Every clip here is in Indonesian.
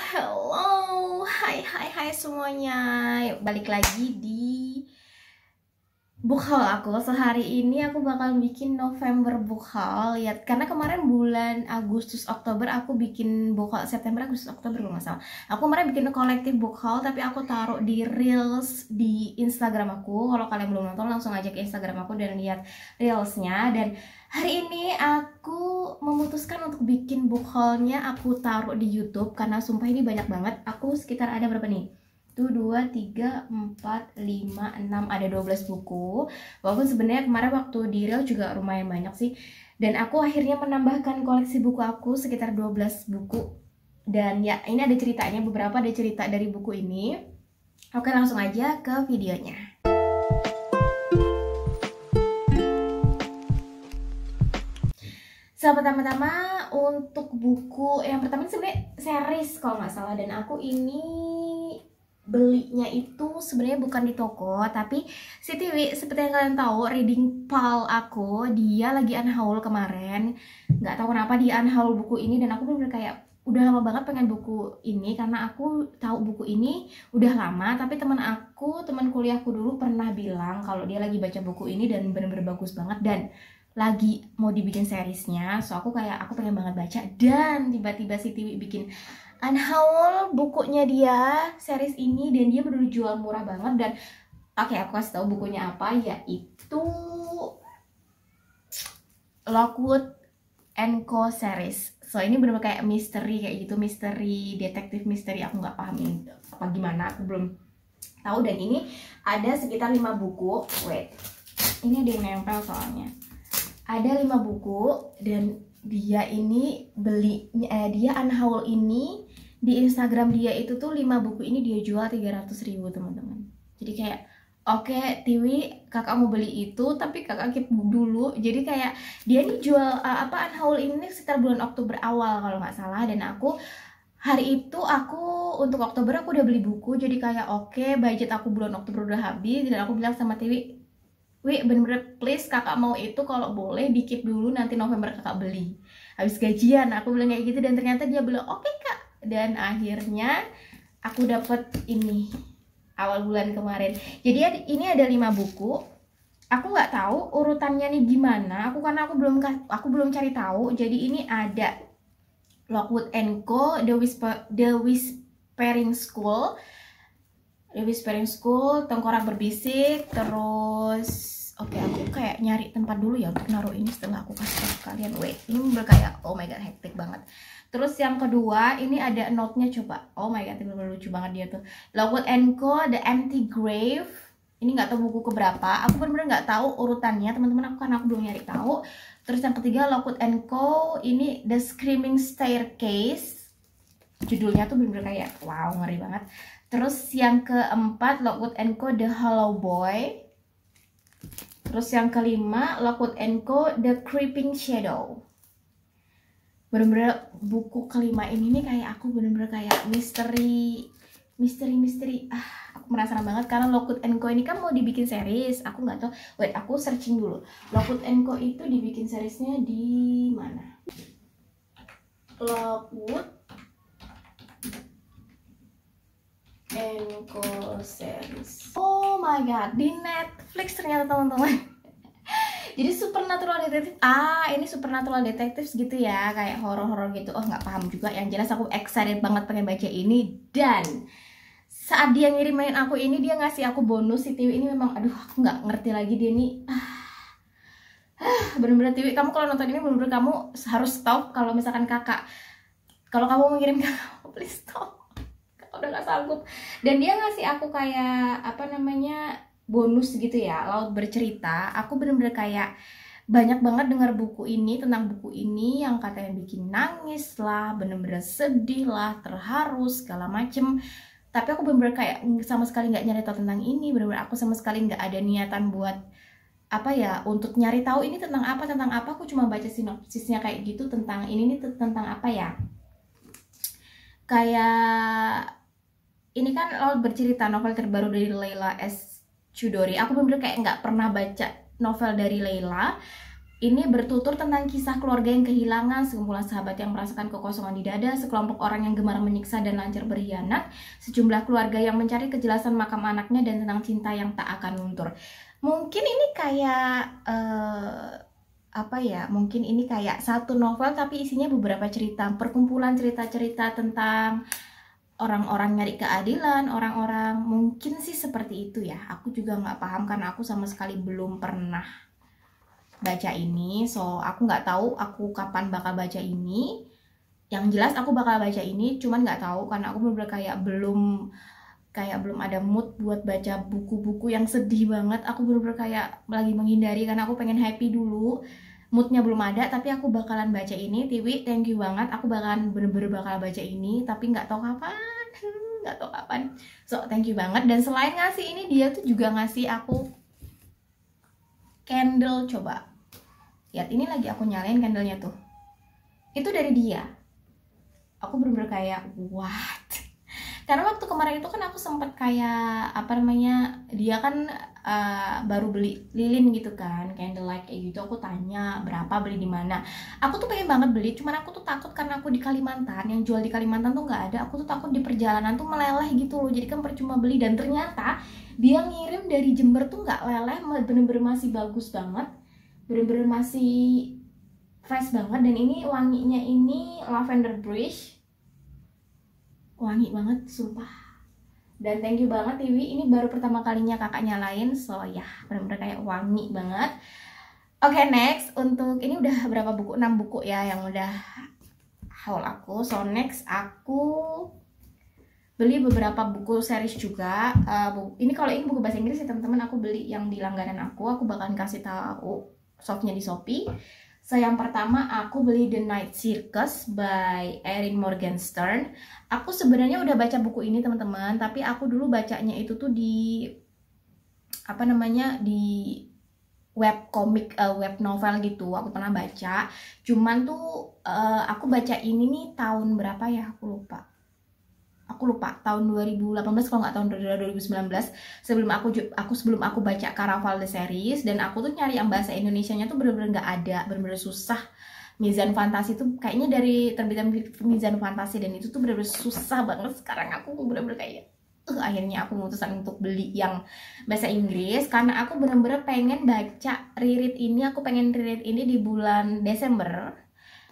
Hello, hai semuanya. Yuk, balik lagi di book haul aku. Sehari ini aku bakal bikin November book haul. Lihat, karena kemarin bulan Agustus Oktober aku bikin book haul, September Agustus Oktober kalau nggak salah. Aku kemarin bikin kolektif book haul, tapi aku taruh di reels di Instagram aku. Kalau kalian belum nonton, langsung aja ke Instagram aku dan lihat reelsnya. Dan hari ini aku memutuskan untuk bikin book haulnya aku taruh di YouTube karena sumpah ini banyak banget. Aku sekitar ada berapa nih? 1, 2, 3, 4, 5, 6, ada 12 buku. Walaupun sebenarnya kemarin waktu di reel juga lumayan banyak sih. Dan aku akhirnya menambahkan koleksi buku aku sekitar 12 buku. Dan ya, ini ada ceritanya, beberapa ada cerita dari buku ini. Oke, langsung aja ke videonya. So, pertama-tama untuk buku yang pertama sebenarnya series kalau nggak salah, dan aku ini belinya itu sebenarnya bukan di toko, tapi si Tiwi, seperti yang kalian tahu, reading pal aku, dia lagi unhaul kemarin. Nggak tahu kenapa dia unhaul buku ini, dan aku bener-bener kayak udah lama banget pengen buku ini, karena aku tahu buku ini udah lama, tapi teman kuliahku dulu pernah bilang kalau dia lagi baca buku ini dan bener-bener bagus banget dan lagi mau dibikin seriesnya. So aku pengen banget baca, dan tiba-tiba si Tiwi bikin unhaul bukunya dia, series ini, dan dia bener jual murah banget. Dan oke, aku kasih tahu bukunya apa, yaitu Lockwood & Co series. So ini bener kayak misteri kayak gitu, misteri, detektif misteri. Aku nggak paham ini apa gimana, aku belum tahu. Dan ini ada sekitar 5 buku. Wait, ini ada yang nempel soalnya. Ada 5 buku, dan dia ini dia unhaul ini di Instagram dia itu tuh 5 buku ini dia jual 300.000 teman-teman. Jadi kayak oke, Tiwi, kakak mau beli itu, tapi kakak keep dulu. Jadi kayak dia nih jual unhaul ini sekitar bulan Oktober awal kalau nggak salah. Dan aku hari itu untuk Oktober aku udah beli buku. Jadi kayak oke, budget aku bulan Oktober udah habis, dan aku bilang sama Tiwi, Wi, bener-bener please kakak mau itu, kalau boleh di keep dulu, nanti November kakak beli habis gajian. Aku bilang kayak gitu, dan ternyata dia bilang oke kak. Dan akhirnya aku dapet ini awal bulan kemarin. Jadi ini ada 5 buku. Aku nggak tahu urutannya nih gimana. Karena aku belum cari tahu. Jadi ini ada Lockwood & Co, The Whispering School, Tengkorak Berbisik. Terus oke, aku kayak nyari tempat dulu ya untuk naruh ini setelah aku kasih tahu kalian. Wait, ini kayak oh my god, hektik banget. Terus yang kedua, ini ada note-nya, coba. Oh my god, bener-bener lucu banget dia tuh. Lockwood & Co, The Empty Grave. Ini nggak tahu buku keberapa. Aku bener-bener nggak tahu urutannya, teman-teman, karena aku belum nyari tahu. Terus yang ketiga, Lockwood & Co, ini The Screaming Staircase. Judulnya tuh bener-bener kayak wow, ngeri banget. Terus yang keempat, Lockwood & Co, The Hollow Boy. Terus yang kelima, Lockwood & Co, The Creeping Shadow. Bener-bener buku kelima ini nih kayak aku bener-bener kayak misteri. Aku penasaran banget karena Lockwood & Co ini kan mau dibikin series. Aku nggak tahu. Wait, aku searching dulu. Lockwood & Co itu dibikin seriesnya di mana? Lockwood & Co series. Oh my god, di Netflix ternyata, teman-teman. Jadi supernatural detektif. Ini supernatural detektif gitu ya, kayak horor-horor gitu. Oh, nggak paham juga. Yang jelas aku excited banget pengen baca ini. Dan saat dia ngirimin aku ini, dia ngasih aku bonus. Si Tiwi ini memang, aduh, aku nggak ngerti lagi dia nih. Bener-bener Tiwi, kamu kalau nonton ini bener-bener kamu harus stop. Kalau misalkan kalau kamu mengirim kakak, please stop. Kakak udah nggak sanggup. Dan dia ngasih aku kayak bonus gitu ya, Laut Bercerita. Aku bener-bener kayak banyak banget dengar tentang buku ini yang katanya bikin nangis lah, bener-bener sedih lah, terharu segala macem. Tapi aku bener-bener kayak sama sekali nggak nyari tahu tentang ini. Bener-bener aku sama sekali nggak ada niatan buat untuk nyari tahu ini tentang apa. Aku cuma baca sinopsisnya kayak gitu, tentang ini nih tentang apa ya, kayak ini kan Laut Bercerita, novel terbaru dari Leila S. Chudori. Aku bener-bener kayak nggak pernah baca novel dari Leila. Ini bertutur tentang kisah keluarga yang kehilangan, sekumpulan sahabat yang merasakan kekosongan di dada, sekelompok orang yang gemar menyiksa dan lancar berkhianat, sejumlah keluarga yang mencari kejelasan makam anaknya, dan tentang cinta yang tak akan luntur. Mungkin ini kayak apa ya? Mungkin ini kayak satu novel tapi isinya beberapa cerita, perkumpulan cerita-cerita tentang orang-orang nyari keadilan, orang-orang, mungkin sih seperti itu ya. Aku juga nggak paham karena aku sama sekali belum pernah baca ini, so aku nggak tahu aku kapan bakal baca ini. Yang jelas aku bakal baca ini, cuman nggak tahu karena aku bener-bener kayak belum ada mood buat baca buku-buku yang sedih banget. Aku bener-bener kayak lagi menghindari karena aku pengen happy dulu. Moodnya belum ada, tapi aku bakalan baca ini. Tiwi, thank you banget. Aku bakalan bener-bener bakal baca ini, tapi nggak tahu kapan. Nggak tahu kapan. So thank you banget. Dan selain ngasih ini, dia tuh juga ngasih aku candle. Coba lihat, ini lagi aku nyalain candlenya tuh, itu dari dia. Aku bener-bener kayak what, karena waktu kemarin itu kan aku sempet kayak apa namanya, dia kan baru beli lilin gitu kan, candlelight kayak gitu. Aku tanya berapa, beli di mana. Aku tuh pengen banget beli, cuman aku tuh takut karena aku di Kalimantan, yang jual di Kalimantan tuh nggak ada. Aku tuh takut di perjalanan tuh meleleh gitu loh, jadi kan percuma beli. Dan ternyata dia ngirim dari Jember tuh nggak leleh, bener-bener masih bagus banget, bener-bener masih fresh banget. Dan ini wanginya ini lavender brush, wangi banget sumpah. Dan thank you banget Tiwi, ini baru pertama kalinya kakak nyalain, so ya bener-bener kayak wangi banget. Oke, next, untuk ini udah berapa buku, 6 buku ya yang udah haul aku. So next aku beli beberapa buku series juga. Ini kalau ini buku bahasa Inggris ya teman-teman, aku beli yang di langganan aku bakalan kasih tahu softnya di Shopee. So yang pertama aku beli The Night Circus by Erin Morgenstern. Aku sebenarnya udah baca buku ini teman-teman, tapi aku dulu bacanya itu tuh di apa namanya, di web komik, web novel gitu. Aku pernah baca, cuman tuh aku baca ini nih tahun berapa ya, aku lupa tahun 2018 kalau nggak tahun 2019, sebelum aku baca Caraval the series. Dan aku tuh nyari yang bahasa Indonesianya tuh bener-bener nggak ada, bener-bener susah. Mizan Fantasi tuh kayaknya dari terbitan Mizan Fantasi, dan itu tuh bener-bener susah banget. Sekarang aku bener-bener kayak akhirnya aku memutuskan untuk beli yang bahasa Inggris karena aku bener-bener pengen baca reread ini. Aku pengen reread ini di bulan Desember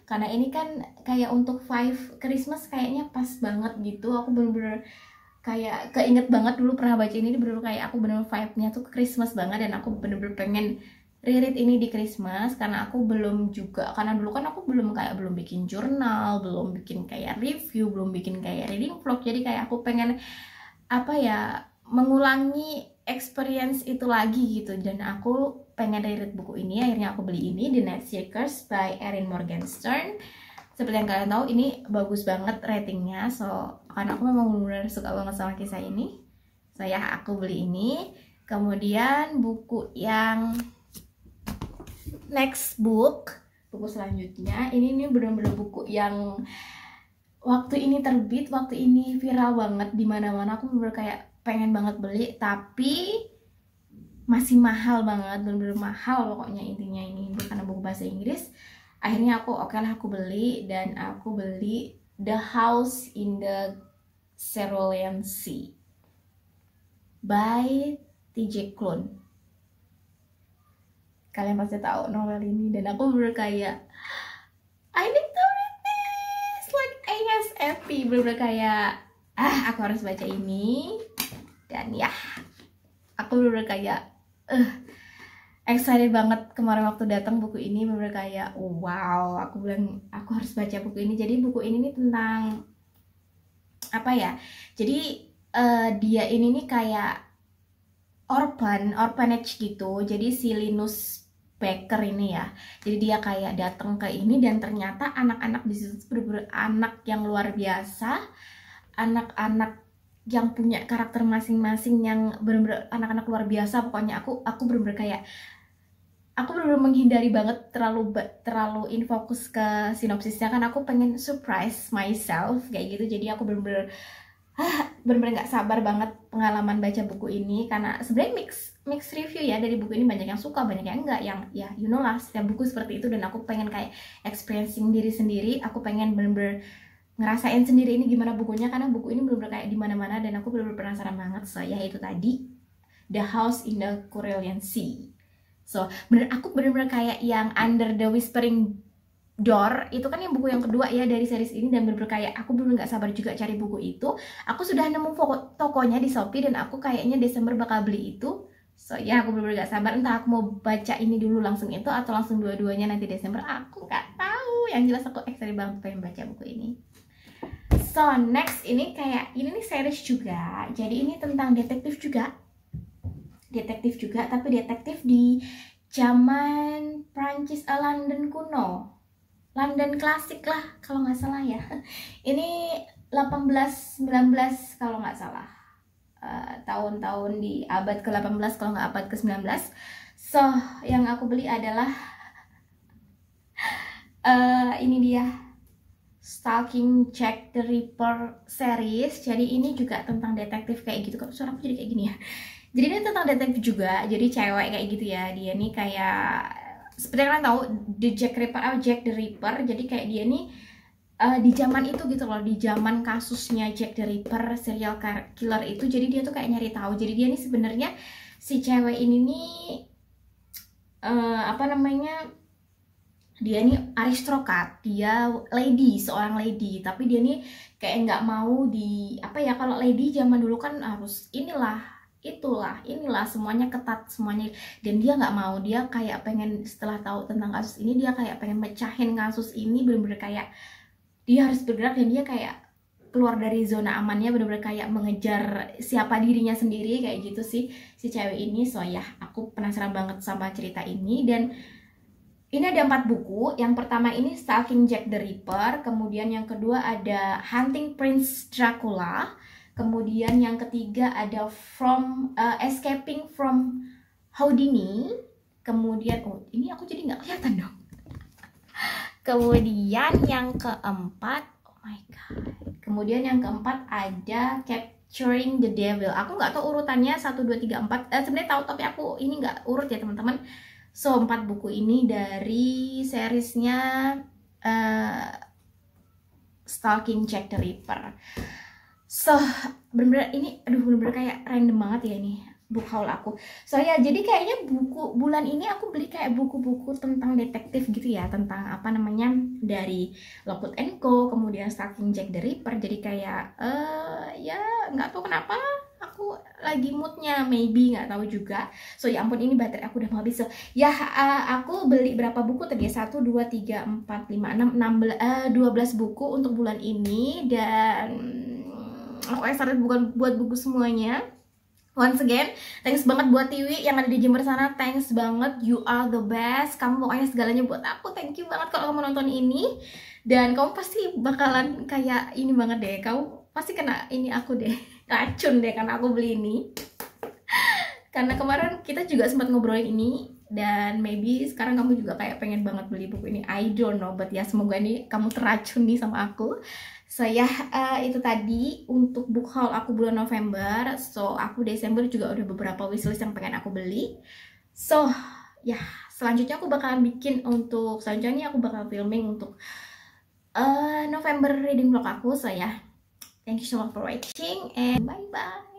karena ini kan kayak untuk Five Christmas kayaknya pas banget gitu. Aku bener-bener kayak keinget banget dulu pernah baca ini, bener-bener kayak aku bener-bener vibe-nya tuh Christmas banget. Dan aku bener-bener pengen reread ini di Christmas karena aku belum juga, karena dulu kan aku belum bikin jurnal, belum bikin kayak review, belum bikin kayak reading vlog. Jadi kayak aku pengen apa ya, mengulangi experience itu lagi gitu. Dan aku pengen reread buku ini, akhirnya aku beli ini, The Night Circus by Erin Morgenstern. Seperti yang kalian tahu ini bagus banget ratingnya, so karena aku memang benar-benar suka banget sama kisah ini, saya aku beli ini. Kemudian buku yang next buku selanjutnya ini benar-benar buku yang waktu ini terbit, waktu ini viral banget di mana-mana. Aku bener-bener kayak pengen banget beli, tapi masih mahal banget, bener-bener mahal pokoknya intinya. Ini karena buku bahasa Inggris. Akhirnya aku aku beli, dan aku beli The House in the Cerulean Sea by T.J. Klune. Kalian pasti tahu novel ini, dan aku bener kayak I need to read this like ASAP. Bener-bener kayak aku harus baca ini. Dan ya aku bener-bener kayak excited banget kemarin waktu datang buku ini. Bener-bener kayak wow, aku bilang aku harus baca buku ini. Jadi buku ini nih tentang apa ya, jadi dia ini nih kayak orphanage gitu. Jadi si Linus Baker ini ya, jadi dia kayak datang ke ini, dan ternyata anak-anak di situ bener-bener anak yang luar biasa, anak-anak yang punya karakter masing-masing, yang bener-bener anak-anak luar biasa. Pokoknya aku bener-bener kayak aku bener-bener menghindari banget terlalu infokus ke sinopsisnya, kan aku pengen surprise myself kayak gitu. Jadi aku bener-bener nggak sabar banget pengalaman baca buku ini, karena sebenarnya mix review ya dari buku ini, banyak yang suka, banyak yang enggak, yang ya you know lah, setiap buku seperti itu. Dan aku pengen kayak experiencing diri sendiri, aku pengen bener-bener ngerasain sendiri ini gimana bukunya, karena buku ini bener-bener kayak di mana-mana dan aku bener-bener penasaran banget. So ya itu tadi, The House in the Cerulean Sea. So aku bener-bener kayak yang Under the Whispering Door itu kan yang buku yang kedua ya dari series ini, dan bener-bener kayak aku bener-bener gak sabar juga cari buku itu. Aku sudah nemu tokonya di Shopee dan aku kayaknya Desember bakal beli itu. So ya aku bener-bener gak sabar, entah aku mau baca ini dulu langsung itu atau langsung dua-duanya nanti Desember, aku gak tahu. Yang jelas aku excited banget pengen baca buku ini. So next ini kayak ini nih series juga, jadi ini tentang detektif juga, tapi detektif di zaman Prancis, London kuno, London klasik lah kalau nggak salah ya. Ini 1819 kalau nggak salah, tahun-tahun di abad ke-18 kalau nggak abad ke-19. So yang aku beli adalah ini dia, Stalking Jack the Ripper series. Jadi ini juga tentang detektif kayak gitu. Kok suara aku jadi kayak gini ya. Jadi ini tentang detektif juga, jadi cewek kayak gitu ya. Dia nih kayak seperti kalian tahu Jack the Ripper. Jadi kayak dia nih di zaman itu gitu loh, di zaman kasusnya Jack the Ripper, serial killer itu. Jadi dia tuh kayak nyari tahu. Jadi dia nih sebenarnya si cewek ini nih apa namanya, dia nih aristokrat, dia lady, seorang lady, tapi dia nih kayak nggak mau di apa ya, kalau lady zaman dulu kan harus inilah semuanya ketat semuanya, dan dia nggak mau. Dia kayak pengen, setelah tahu tentang kasus ini, dia kayak pengen mecahin kasus ini, bener-bener kayak dia harus bergerak, dan dia kayak keluar dari zona amannya, bener-bener kayak mengejar siapa dirinya sendiri kayak gitu sih si cewek ini. So ya aku penasaran banget sama cerita ini. Dan ini ada 4 buku. Yang pertama ini Stalking Jack the Ripper, kemudian yang kedua ada Hunting Prince Dracula, kemudian yang ketiga ada Escaping from Houdini, kemudian ini aku jadi nggak kelihatan dong. Kemudian yang keempat, oh my god, kemudian yang keempat ada Capturing the Devil. Aku nggak tahu urutannya 1, 2, 3, 4. Sebenarnya tahu tapi aku ini nggak urut ya teman-teman. So 4 buku ini dari seriesnya Stalking Jack the Ripper. So bener-bener ini, aduh bener-bener kayak random banget ya ini book haul aku. So ya jadi kayaknya buku bulan ini aku beli kayak buku-buku tentang detektif gitu ya, tentang apa namanya, dari Lockwood & Co, kemudian Stalking Jack the Ripper. Jadi kayak ya nggak tahu kenapa aku lagi moodnya, maybe nggak tahu juga. So ya ampun, ini baterai aku udah mau habis. So ya aku beli berapa buku tadi ya, 1, 2, 3, 4, 5, 6, 12 buku untuk bulan ini. Dan aku excited bukan buat buku semuanya. Once again, thanks banget buat Tiwi yang ada di Jember sana. Thanks banget, you are the best. Kamu pokoknya segalanya buat aku. Thank you banget kalau kamu nonton ini. Dan kamu pasti bakalan kayak ini banget deh. Kamu pasti kena ini aku deh, racun deh karena aku beli ini. Karena kemarin kita juga sempat ngobrolin ini, dan maybe sekarang kamu juga kayak pengen banget beli buku ini. I don't know, but ya semoga nih kamu teracun nih sama aku. So ya itu tadi untuk book haul aku bulan November. So aku Desember juga udah beberapa wishlist yang pengen aku beli. So ya selanjutnya aku bakalan bikin untuk selanjutnya aku bakal filming untuk November reading vlog aku. So ya thank you so much for watching and bye bye.